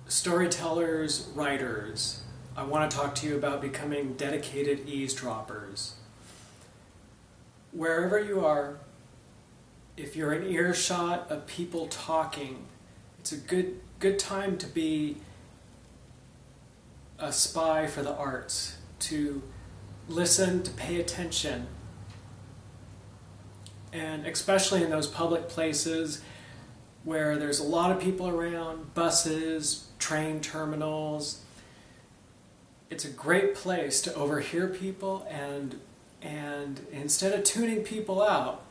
Storytellers, writers, I want to talk to you about becoming dedicated eavesdroppers. Wherever you are, if you're in earshot of people talking, it's a good time to be a spy for the arts, to listen, to pay attention. And especially in those public places where there's a lot of people around, buses, train terminals, it's a great place to overhear people and instead of tuning people out,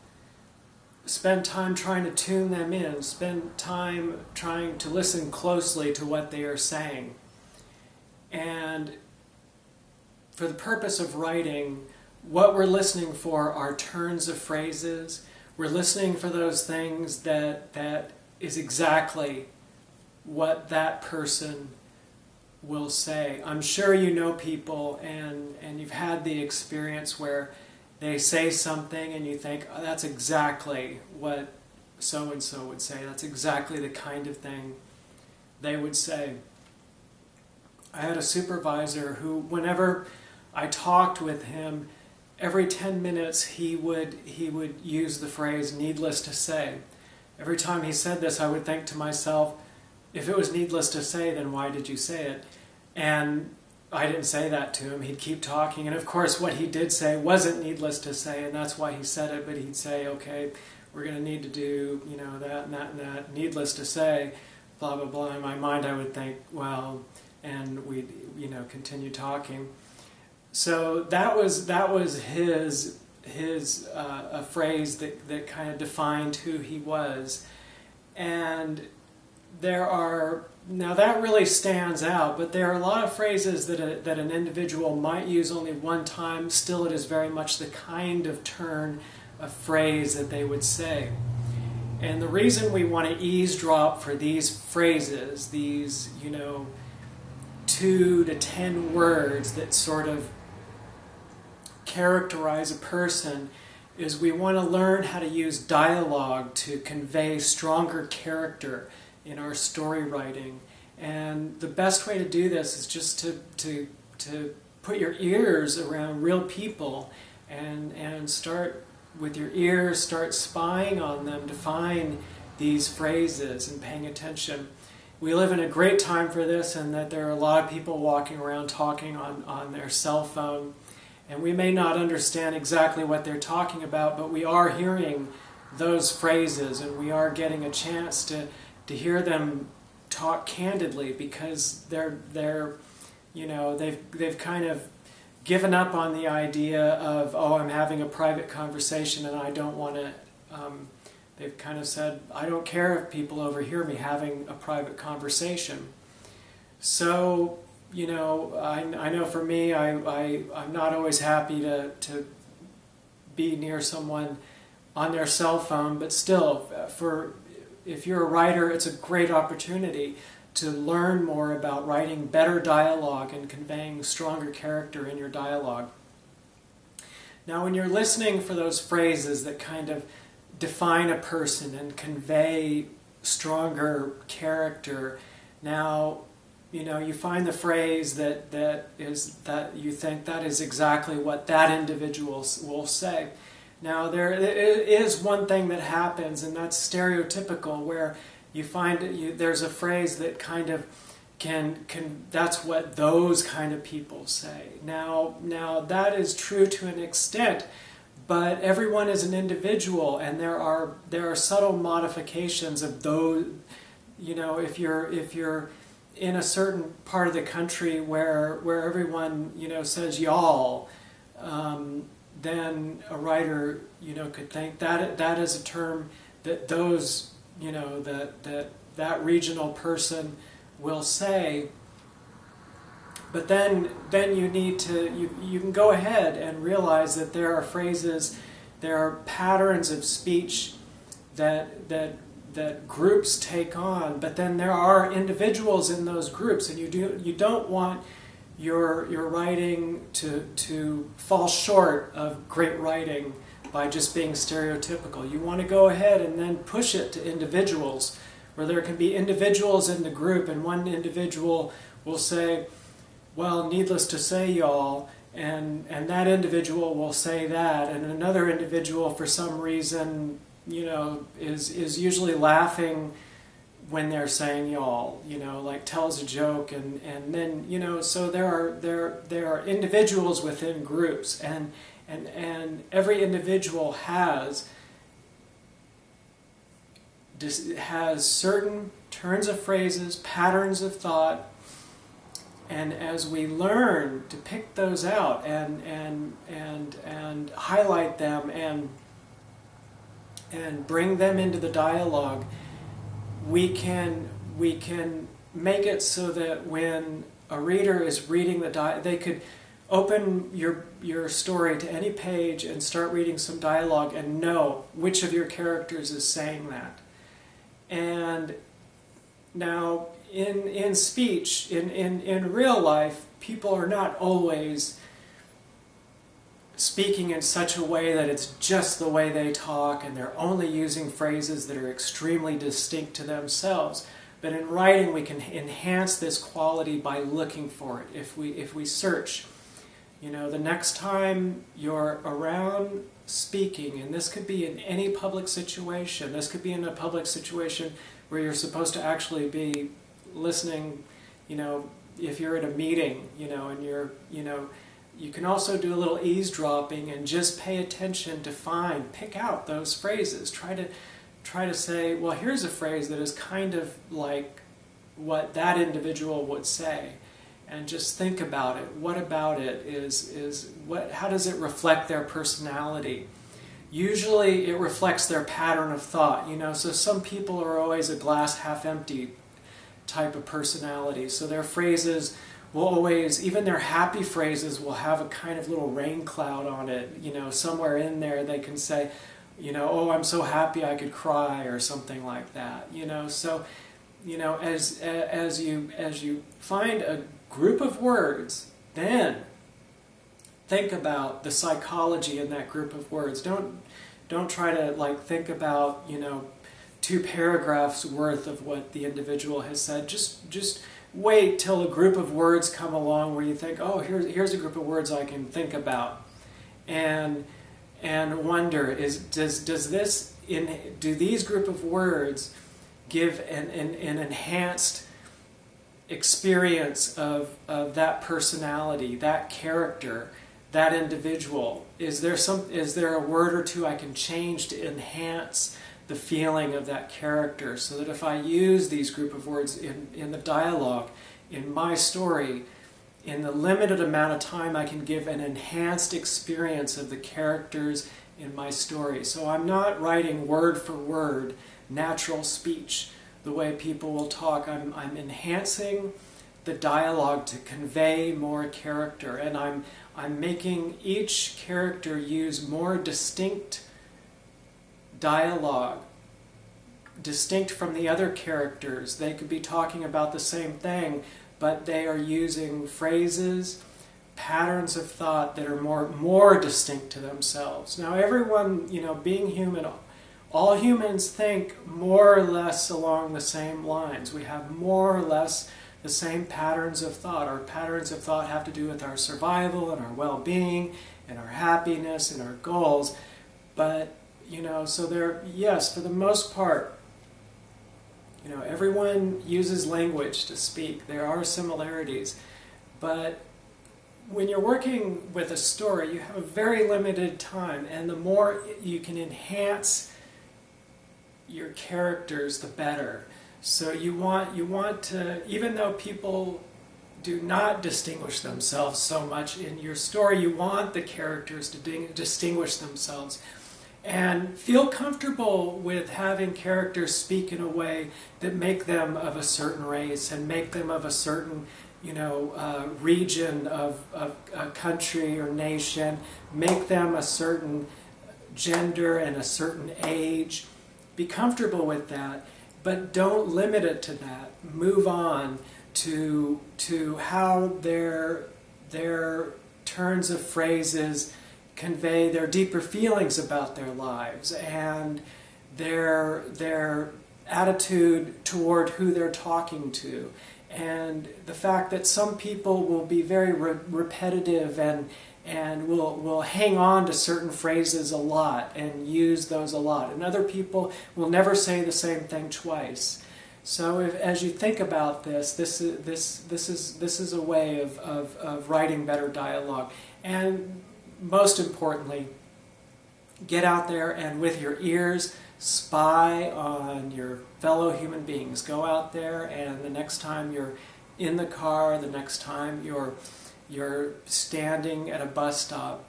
spend time trying to tune them in, spend time trying to listen closely to what they are saying. And for the purpose of writing, what we're listening for are turns of phrases. We're listening for those things that is exactly what that person will say. I'm sure you know people and you've had the experience where they say something and you think, oh, that's exactly what so-and-so would say. That's exactly the kind of thing they would say. I had a supervisor who, whenever I talked with him, every 10 minutes he would use the phrase, needless to say. Every time he said this, I would think to myself, if it was needless to say, then why did you say it? And I didn't say that to him. He'd keep talking. And of course, what he did say wasn't needless to say, and that's why he said it. But he'd say, okay, we're going to need to do, that and that and that. Needless to say, blah, blah, blah. In my mind, I would think, well, and we'd, continue talking. So that was his a phrase that kind of defined who he was. And now that really stands out, but there are a lot of phrases that an individual might use only one time. Still, it is very much the kind of turn of phrase that they would say. And the reason we want to eavesdrop for these phrases, these, 2 to 10 words that sort of characterize a person, is we want to learn how to use dialogue to convey stronger character in our story writing. And the best way to do this is just to put your ears around real people and start with your ears, start spying on them to find these phrases and paying attention. We live in a great time for this, and that there are a lot of people walking around talking on their cell phone, and we may not understand exactly what they're talking about, but we are hearing those phrases, and we are getting a chance to hear them talk candidly, because they've kind of given up on the idea of, oh, I'm having a private conversation and I don't want to. They've kind of said, I don't care if people overhear me having a private conversation. So, I know for me, I'm not always happy to be near someone on their cell phone, but still, if you're a writer, it's a great opportunity to learn more about writing better dialogue and conveying stronger character in your dialogue. Now, when you're listening for those phrases that kind of define a person and convey stronger character, now, you find the phrase that you think that is exactly what that individual will say. Now, there is one thing that happens, and that's stereotypical, where you find there's a phrase that kind of that's what those kind of people say. Now that is true to an extent, but everyone is an individual, and there are subtle modifications of those. If you're in a certain part of the country where everyone says y'all, then a writer could think that is a term that those that regional person will say. But then you need to you can go ahead and realize that there are phrases, there are patterns of speech that groups take on, but then there are individuals in those groups, and you don't want your writing to fall short of great writing by just being stereotypical. You want to go ahead and then push it to individuals or there can be individuals in the group, and one individual will say, well, needless to say, y'all, and that individual will say that, and another individual, for some reason, is usually laughing when they're saying y'all, like tells a joke, and then, so there are individuals within groups, and every individual has certain turns of phrases, patterns of thought, and as we learn to pick those out and highlight them and bring them into the dialogue, we can make it so that when a reader is reading they could open your story to any page and start reading some dialogue and know which of your characters is saying that. And now in speech, in real life, people are not always speaking in such a way that it's just the way they talk, and they're only using phrases that are extremely distinct to themselves. But in writing, we can enhance this quality by looking for it. If we search, the next time you're around speaking, and this could be in any public situation. This could be in a public situation where you're supposed to actually be listening, if you're at a meeting, and you can also do a little eavesdropping and just pay attention to pick out those phrases. Try to say, well, here's a phrase that is kind of like what that individual would say, and just think about it. What about it how does it reflect their personality? Usually it reflects their pattern of thought, so some people are always a glass half empty type of personality, so their phrases will always, even their happy phrases will have a kind of little rain cloud on it, somewhere in there they can say, oh, I'm so happy I could cry, or something like that, so, as you find a group of words, then think about the psychology in that group of words. Don't try to think about 2 paragraphs worth of what the individual has said. Just wait till a group of words come along where you think, oh, here's a group of words I can think about, and wonder, do these group of words give an enhanced experience of that personality, that character, that individual? Is there a word or two I can change to enhance the feeling of that character, so that if I use these group of words in the dialogue, in my story, in the limited amount of time, I can give an enhanced experience of the characters in my story. So I'm not writing word for word natural speech the way people will talk. I'm enhancing the dialogue to convey more character, and I'm making each character use more distinct dialogue, distinct from the other characters. They could be talking about the same thing, but they are using phrases, patterns of thought that are more distinct to themselves. Now everyone, being human, all humans think more or less along the same lines. We have more or less the same patterns of thought. Our patterns of thought have to do with our survival and our well-being and our happiness and our goals. But, so yes, for the most part, everyone uses language to speak. There are similarities. But when you're working with a story, you have a very limited time, and the more you can enhance your characters, the better. So you want to, even though people do not distinguish themselves so much in your story, you want the characters to distinguish themselves. And feel comfortable with having characters speak in a way that make them of a certain race and make them of a certain, region of a country or nation, make them a certain gender and a certain age. Be comfortable with that, but don't limit it to that. Move on to how their turns of phrases convey their deeper feelings about their lives, and attitude toward who they're talking to. And the fact that some people will be very repetitive and will hang on to certain phrases a lot and use those a lot. And other people will never say the same thing twice. So as you think about this is a way of writing better dialogue. And most importantly, get out there and with your ears spy on your fellow human beings. Go out there, and the next time you're in the car, the next time you're standing at a bus stop,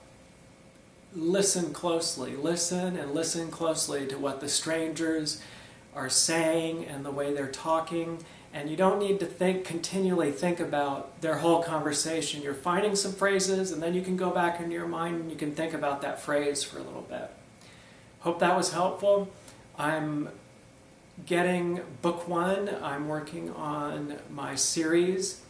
listen closely. Listen and listen closely to what the strangers are saying and the way they're talking. And you don't need to continually think about their whole conversation. You're finding some phrases, and then you can go back into your mind and you can think about that phrase for a little bit. Hope that was helpful. I'm getting book 1. I'm working on my series,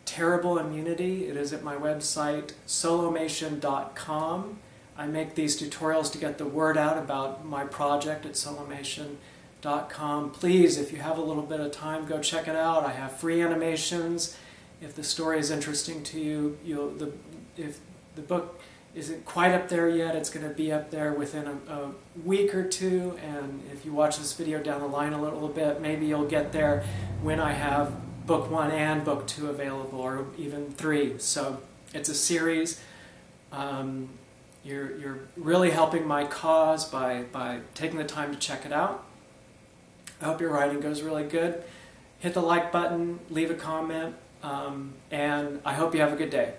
Terrible Immunity. It is at my website, solomation.com. I make these tutorials to get the word out about my project at solomation.com. Please, if you have a little bit of time, go check it out. I have free animations. If the story is interesting to you, if the book isn't quite up there yet, it's going to be up there within a week or two. And if you watch this video down the line a little bit, maybe you'll get there when I have book 1 and book 2 available, or even 3. So it's a series. You're really helping my cause by taking the time to check it out. I hope your writing goes really good. Hit the like button, leave a comment, and I hope you have a good day.